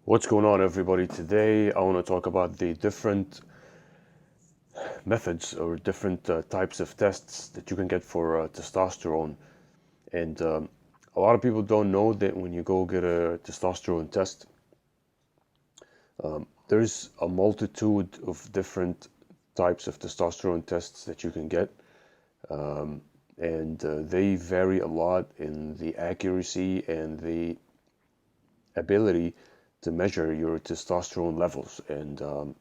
What's going on, everybody? Today I want to talk about the different methods or different types of tests that you can get for testosterone. And a lot of people don't know that when you go get a testosterone test, there's a multitude of different types of testosterone tests that you can get. And they vary a lot in the accuracy and the ability to measure your testosterone levels. And a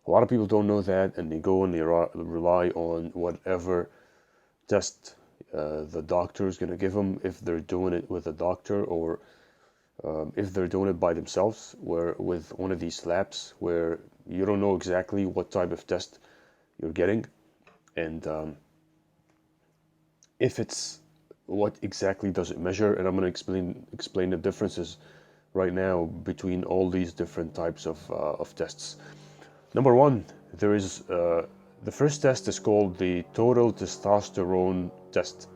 lot of people don't know that, and they go and they rely on whatever test the doctor is going to give them, if they're doing it with a doctor or if they're doing it by themselves, where with one of these labs where you don't know exactly what type of test you're getting, and if it's what exactly does it measure. And I'm going to explain the differences right now between all these different types of tests. Number one, there is the first test is called the total testosterone test.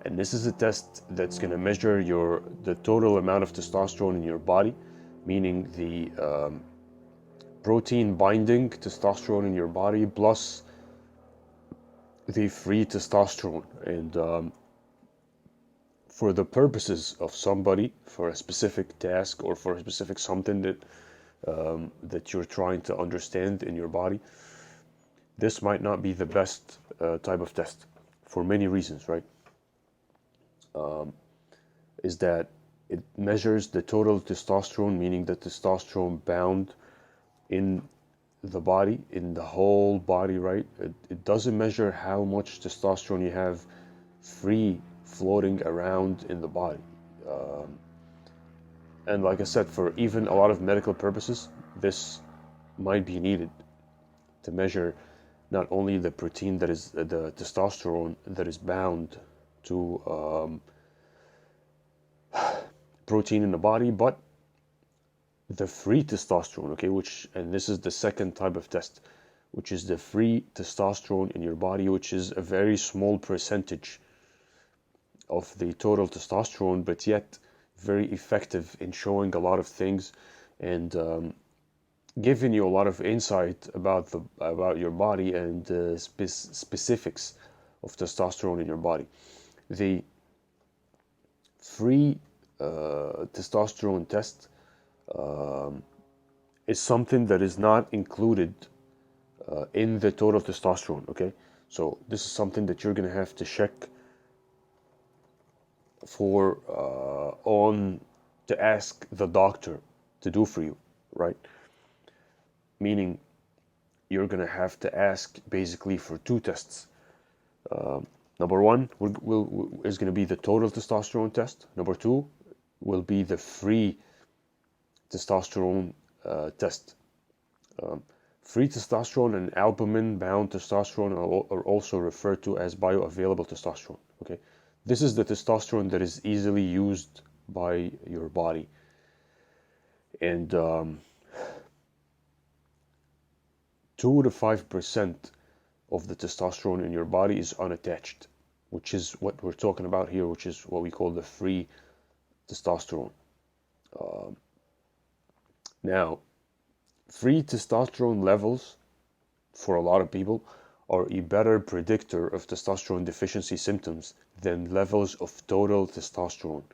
And this is a test that's going to measure the total amount of testosterone in your body, meaning the protein binding testosterone in your body plus the free testosterone. And for the purposes of somebody, for a specific task or for a specific something that you're trying to understand in your body, this might not be the best type of test for many reasons, right? Is that it measures the total testosterone, meaning the testosterone bound in the body, in the whole body, right? It doesn't measure how much testosterone you have free floating around in the body. And like I said, for even a lot of medical purposes, this might be needed to measure not only the protein that is the testosterone that is bound to protein in the body, but the free testosterone, okay, and this is the second type of test, which is the free testosterone in your body, which is a very small percentage of the total testosterone, but yet very effective in showing a lot of things and giving you a lot of insight about your body and specifics of testosterone in your body. The free testosterone test is something that is not included in the total testosterone, okay? So this is something that you're gonna have to check for to ask the doctor to do for you, right? Meaning you're gonna have to ask basically for two tests. Number one is gonna be the total testosterone test. Number two will be the free testosterone test. Free testosterone and albumin-bound testosterone are also referred to as bioavailable testosterone. Okay, this is the testosterone that is easily used by your body, and 2 to 5% of the testosterone in your body is unattached, which is what we're talking about here, which is what we call the free testosterone. Now, free testosterone levels for a lot of people are a better predictor of testosterone deficiency symptoms than levels of total testosterone.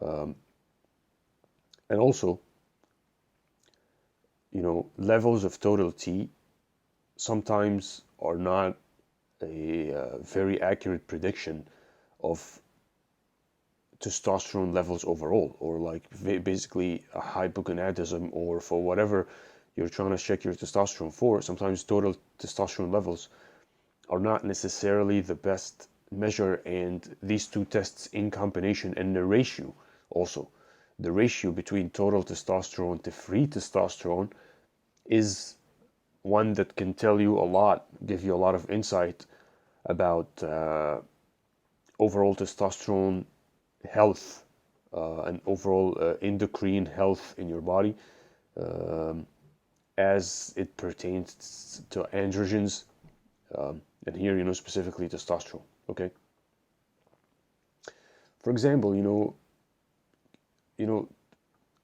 And also, levels of total T sometimes are not a very accurate prediction of testosterone levels overall, or like basically a hypogonadism, or for whatever you're trying to check your testosterone for. Sometimes total testosterone levels are not necessarily the best measure, and these two tests in combination, and the ratio also, the ratio between total testosterone to free testosterone is one that can tell you a lot, give you a lot of insight about overall testosterone health and overall endocrine health in your body as it pertains to androgens, and here, specifically testosterone, okay? For example,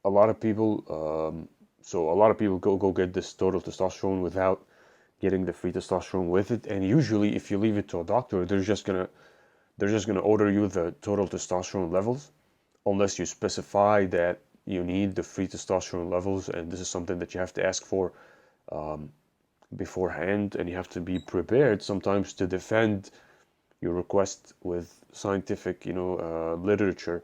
a lot of people, so a lot of people go get this total testosterone without getting the free testosterone with it. And usually, if you leave it to a doctor, they're just gonna order you the total testosterone levels, unless you specify that you need the free testosterone levels, and this is something that you have to ask for beforehand, and you have to be prepared sometimes to defend your request with scientific, literature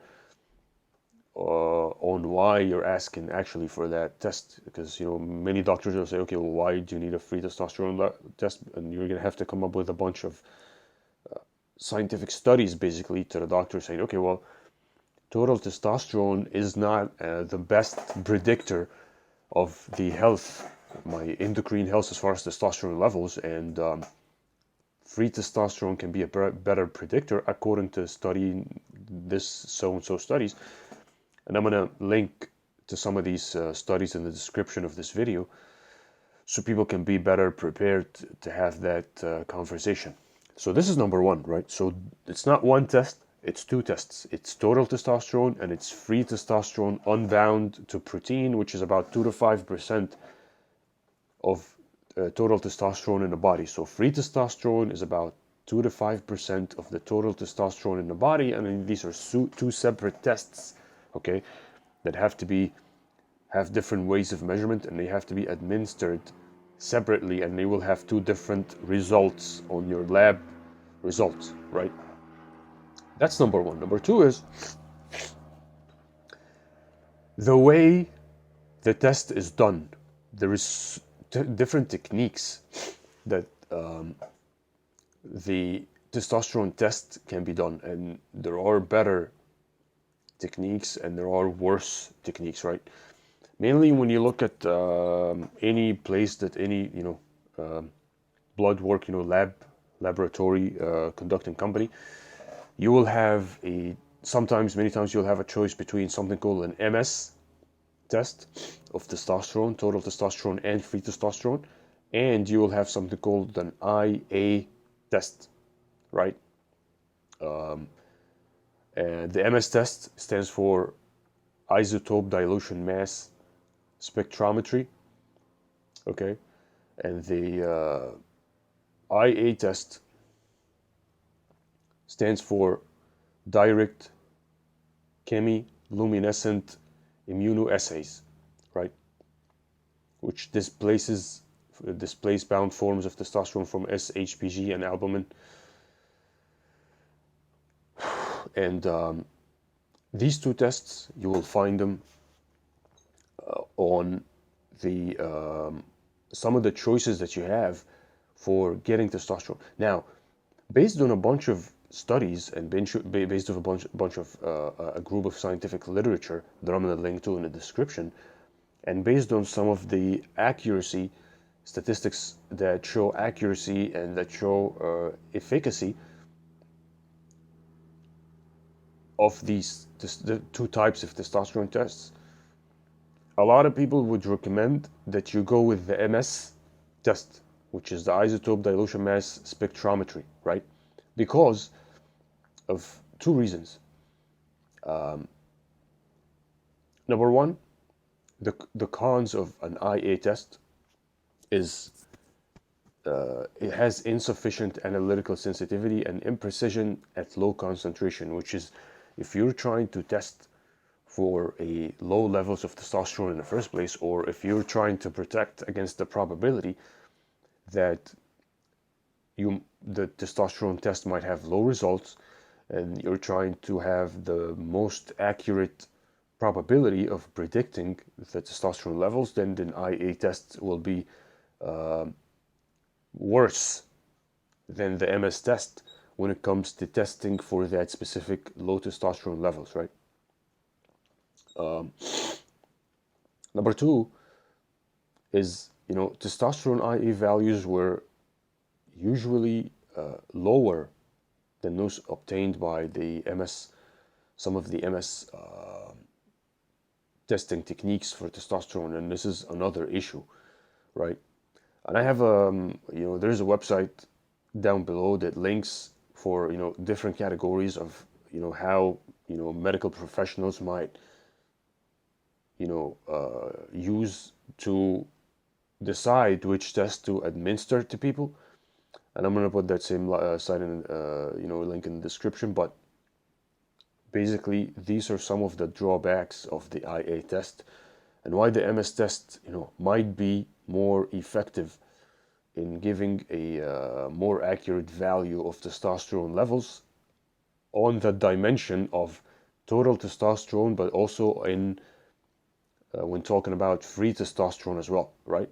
on why you're asking actually for that test, because many doctors will say, okay, well, why do you need a free testosterone test? And you're gonna have to come up with a bunch of scientific studies basically to the doctor saying, okay, well, total testosterone is not the best predictor of the health, my endocrine health as far as testosterone levels, and free testosterone can be a better predictor according to studying this so-and-so studies. And I'm going to link to some of these studies in the description of this video so people can be better prepared to have that conversation. So this is number one, right? So it's not one test, it's two tests. It's total testosterone and it's free testosterone unbound to protein, which is about 2 to 5% of total testosterone in the body. So free testosterone is about 2 to 5% of the total testosterone in the body. And these are two separate tests, okay, that have different ways of measurement, and they have to be administered separately, and they will have two different results on your lab results, right? That's number one. Number two is the way the test is done. There is different techniques that the testosterone test can be done, and there are better techniques and there are worse techniques, right? Mainly when you look at any place that any blood work, laboratory conducting company, you will have many times you'll have a choice between something called an MS test of testosterone, total testosterone and free testosterone, and you will have something called an IA test, right? And the MS test stands for isotope dilution mass spectrometry, okay? And the IA test stands for direct chemiluminescent immunoassays, right? Which displace bound forms of testosterone from SHBG and albumin. And these two tests, you will find them on the some of the choices that you have for getting testosterone. Now, based on a bunch of studies and based on a bunch of a group of scientific literature that I'm going to link to in the description, and based on some of the accuracy statistics that show accuracy and that show efficacy of the two types of testosterone tests, a lot of people would recommend that you go with the MS test, which is the isotope dilution mass spectrometry, right? Because of two reasons. Number one, the cons of an IA test is it has insufficient analytical sensitivity and imprecision at low concentration, which is if you're trying to test for a low levels of testosterone in the first place, or if you're trying to protect against the probability that the testosterone test might have low results, and you're trying to have the most accurate probability of predicting the testosterone levels, then the IA test will be worse than the MS test when it comes to testing for that specific low testosterone levels, right? Number two is, testosterone IA values were usually lower than those obtained by the some of the MS testing techniques for testosterone, and this is another issue, right? And I have there's a website down below that links for different categories of how medical professionals might use to decide which test to administer to people. And I'm going to put that same site in, link in the description. But basically, these are some of the drawbacks of the IA test, and why the MS test, might be more effective in giving a more accurate value of testosterone levels on the dimension of total testosterone, but also in when talking about free testosterone as well, right?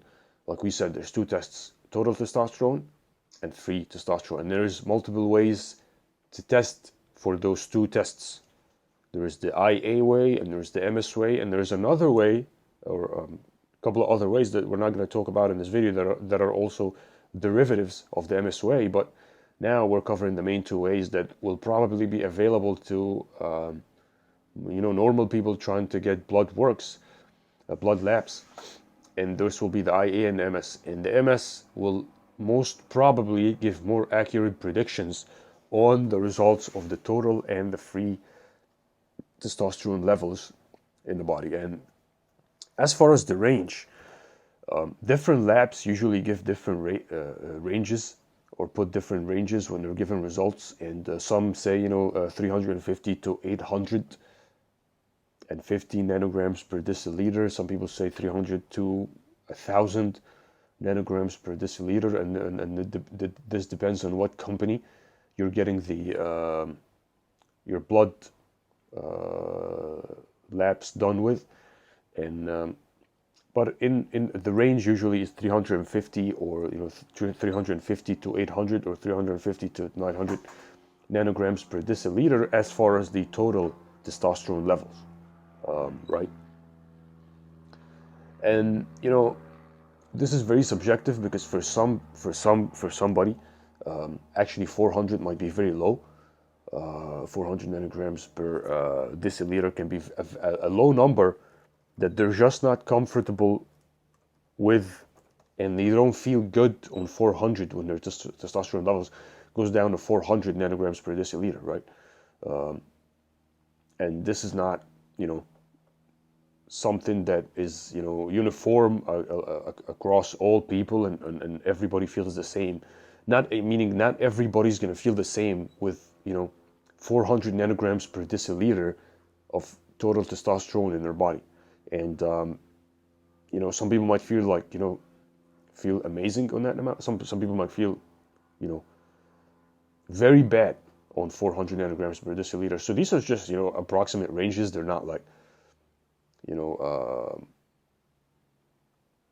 Like we said, there's two tests: total testosterone and free testosterone. And there's multiple ways to test for those two tests. There is the IA way, and there's the MS way, and there's another way, or a couple of other ways that we're not going to talk about in this video that are also derivatives of the MS way. But now we're covering the main two ways that will probably be available to normal people trying to get blood labs, and this will be the IA and the MS. And the MS will most probably give more accurate predictions on the results of the total and the free testosterone levels in the body. And as far as the range, different labs usually give different ranges, or put different ranges when they're given results. And some say 350 to 850 nanograms per deciliter. Some people say 300 to 1,000 nanograms per deciliter, and this depends on what company you're getting your blood labs done with. And but in the range usually is 350, or 350 to 800, or 350 to 900 nanograms per deciliter as far as the total testosterone levels, right? And this is very subjective, because for somebody, actually 400 might be very low. 400 nanograms per deciliter can be a low number that they're just not comfortable with, and they don't feel good on 400 when their testosterone levels goes down to 400 nanograms per deciliter, right? And this is not, something that is, uniform across all people, and everybody feels the same. Meaning not everybody's going to feel the same with, 400 nanograms per deciliter of total testosterone in their body. And, some people might feel like, feel amazing on that amount. Some people might feel, very bad on 400 nanograms per deciliter. So these are just, approximate ranges. They're not like,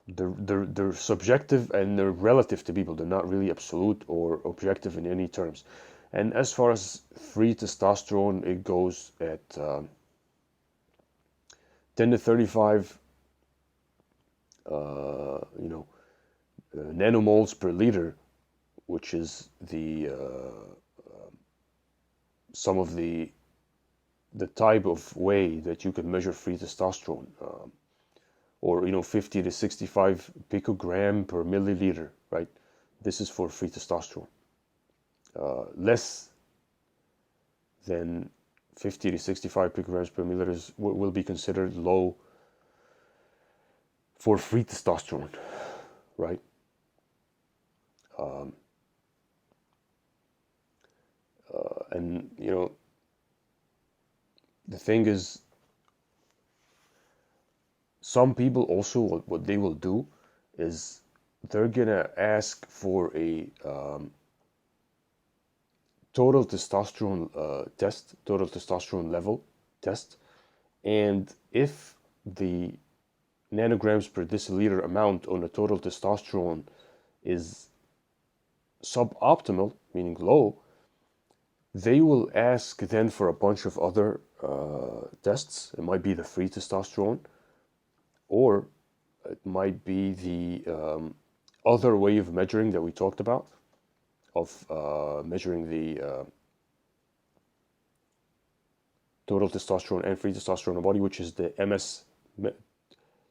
they're subjective, and they're relative to people. They're not really absolute or objective in any terms. And as far as free testosterone, it goes at 10 to 35 nanomoles per liter, which is the some of the type of way that you can measure free testosterone, or 50 to 65 picogram per milliliter, right? This is for free testosterone. Less than 50 to 65 picograms per milliliter will be considered low for free testosterone, right? And the thing is, some people also, what they will do is they're gonna ask for a total testosterone test, total testosterone level test, and if the nanograms per deciliter amount on the total testosterone is suboptimal, meaning low, they will ask then for a bunch of other tests. It might be the free testosterone, or it might be the other way of measuring that we talked about, of measuring the total testosterone and free testosterone in the body, which is the MS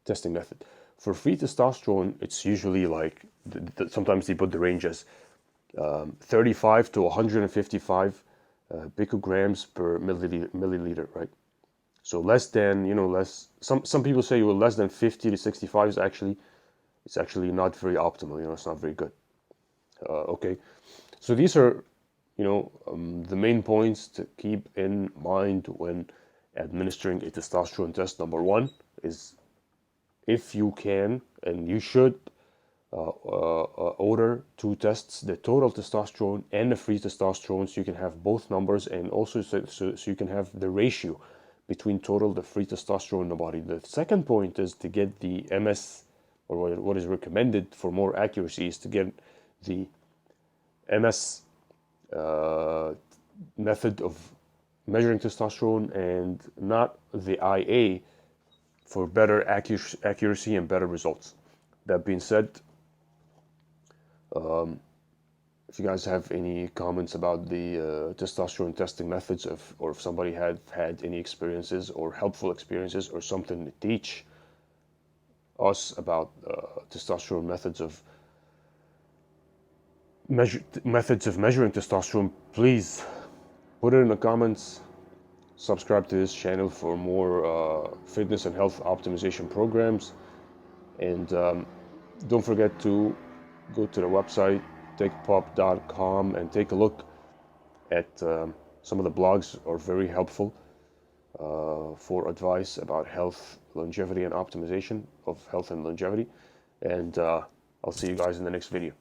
testing method. For free testosterone, it's usually like, sometimes they put the range as 35 to 155 picograms per milliliter, right? So less than, some people say, well, less than 50 to 65 is it's actually not very optimal, it's not very good. Okay, so these are, the main points to keep in mind when administering a testosterone test. Number one is, if you can and you should, order two tests, the total testosterone and the free testosterone, so you can have both numbers, and also so you can have the ratio between total the free testosterone in the body. The second point is to get the MS, or what is recommended for more accuracy is to get the MS method of measuring testosterone and not the IA for better accuracy and better results. That being said, if you guys have any comments about the testosterone testing methods, or if somebody had any experiences or helpful experiences or something to teach us about testosterone methods of measuring testosterone, please put it in the comments. Subscribe to this channel for more fitness and health optimization programs, and don't forget to go to the website techpop.com and take a look at some of the blogs are very helpful for advice about health, longevity, and optimization of health and longevity. And I'll see you guys in the next video.